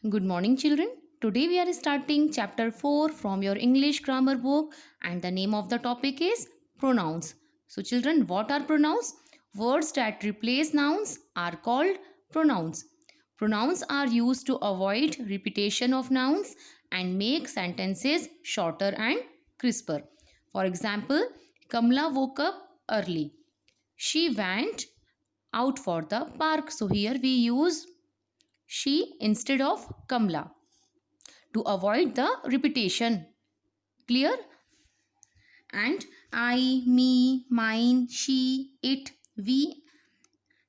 Good morning, children. Today we are starting chapter 4 from your English grammar book, and the name of the topic is pronouns. So, children, what are pronouns? Words that replace nouns are called pronouns. Pronouns are used to avoid repetition of nouns and make sentences shorter and crisper. For example, Kamla woke up early. She went out for the park. So, here we use she instead of Kamla to avoid the repetition. Clear? And I, me, mine, she, it, we,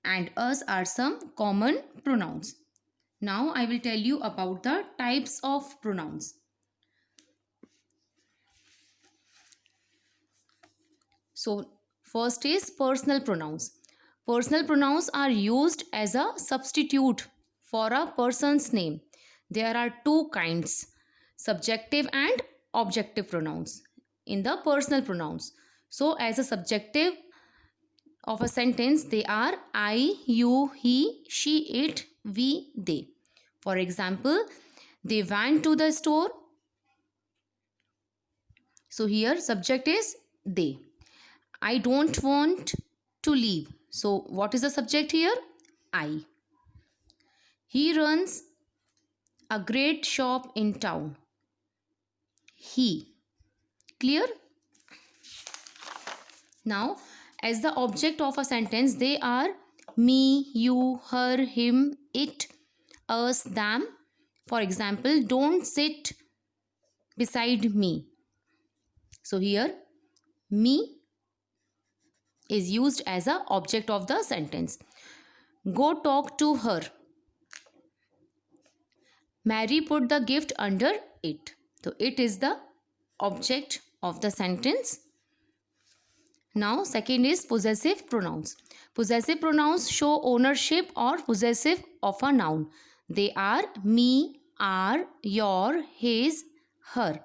and us are some common pronouns. Now I will tell you about the types of pronouns. So, first is personal pronouns. Personal pronouns are used as a substitute for a person's name. There are two kinds, subjective and objective pronouns in the personal pronouns. So, as a subjective of a sentence, they are I, you, he, she, it, we, they. For example, they went to the store. So, here subject is they. I don't want to leave. So, what is the subject here? I. He runs a great shop in town. He. Clear? Now, as the object of a sentence, they are me, you, her, him, it, us, them. For example, don't sit beside me. So, here, me is used as a object of the sentence. Go talk to her. Mary put the gift under it. So, it is the object of the sentence. Now, second is possessive pronouns. Possessive pronouns show ownership or possessive of a noun. They are me, our, your, his, her,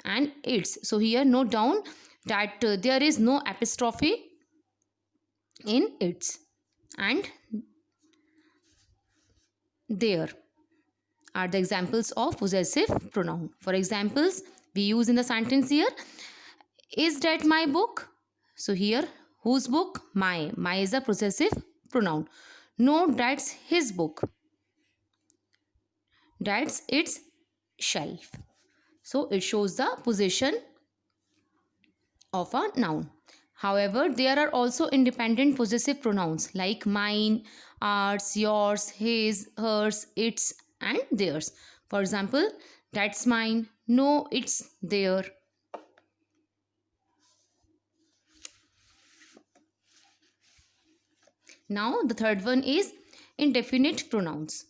and its. So, here note down that there is no apostrophe in its and there are the examples of possessive pronoun. For examples, we use in the sentence here, is that my book? So here, whose book? My. My is a possessive pronoun. No, that's his book. That's its shelf. So it shows the position of a noun. However, there are also independent possessive pronouns like mine, ours, yours, his, hers, its, and theirs. For example, that's mine. No, it's there. Now, the third one is indefinite pronouns.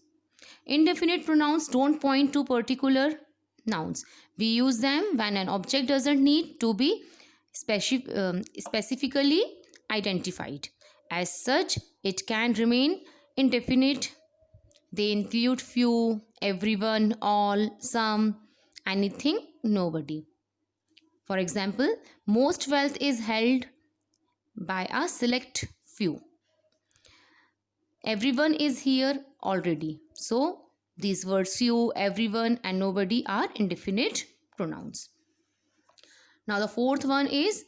Indefinite pronouns don't point to particular nouns. We use them when an object doesn't need to be specifically identified. As such, it can remain indefinite. They include few, everyone, all, some, anything, nobody. For example, most wealth is held by a select few. Everyone is here already. So, these words few, everyone, and nobody are indefinite pronouns. Now, the fourth one is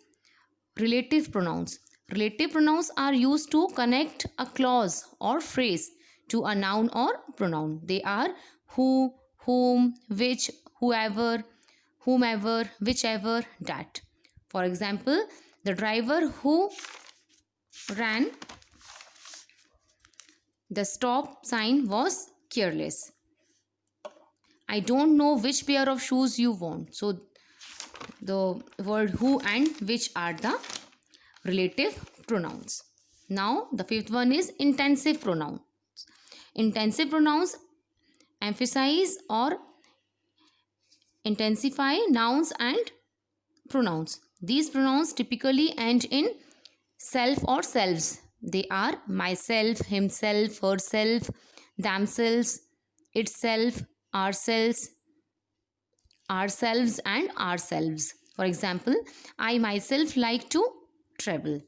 relative pronouns. Relative pronouns are used to connect a clause or phrase to a noun or pronoun. They are who, whom, which, whoever, whomever, whichever, that. For example, the driver who ran the stop sign was careless. I don't know which pair of shoes you want. So, the word who and which are the relative pronouns. Now, the fifth one is intensive pronouns. Intensive pronouns emphasize or intensify nouns and pronouns. These pronouns typically end in self or selves. They are myself, himself, herself, themselves, itself, ourselves, ourselves, and ourselves. For example, I myself like to travel.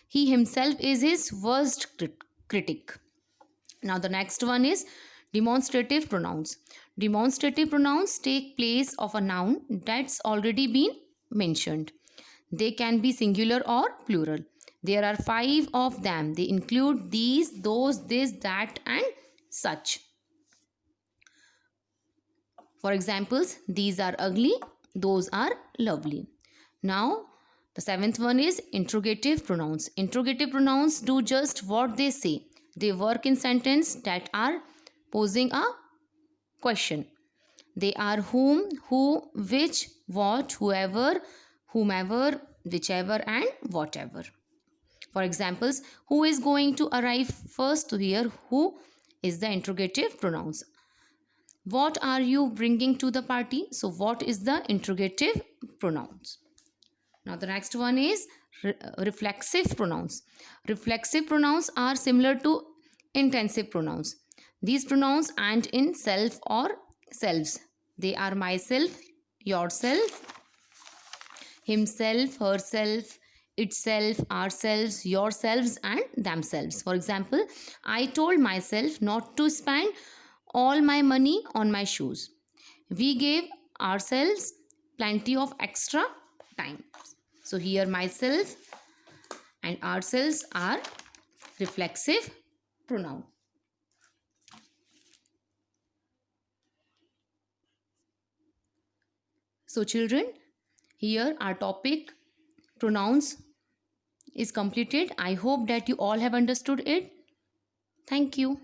He himself is his worst critic. Now, the next one is Demonstrative pronouns. Demonstrative pronouns take place of a noun that's already been mentioned. They can be singular or plural. There are 5 of them. They include these, those, this, that, and such. For examples, these are ugly, those are lovely. Now, the 7th one is interrogative pronouns. Interrogative pronouns do just what they say. They work in sentences that are posing a question. They are whom, who, which, what, whoever, whomever, whichever, and whatever. For examples, who is going to arrive first? To hear who is the interrogative pronouns. What are you bringing to the party? So what is the interrogative pronouns? Now the next one is reflexive pronouns. Reflexive pronouns are similar to intensive pronouns. These pronouns end in self or selves. They are myself, yourself, himself, herself, itself, ourselves, yourselves, and themselves. For example, I told myself not to spend all my money on my shoes. We gave ourselves plenty of extra time. So here myself and ourselves are reflexive pronoun. So children, here our topic pronouns is completed. I hope that you all have understood it. Thank you.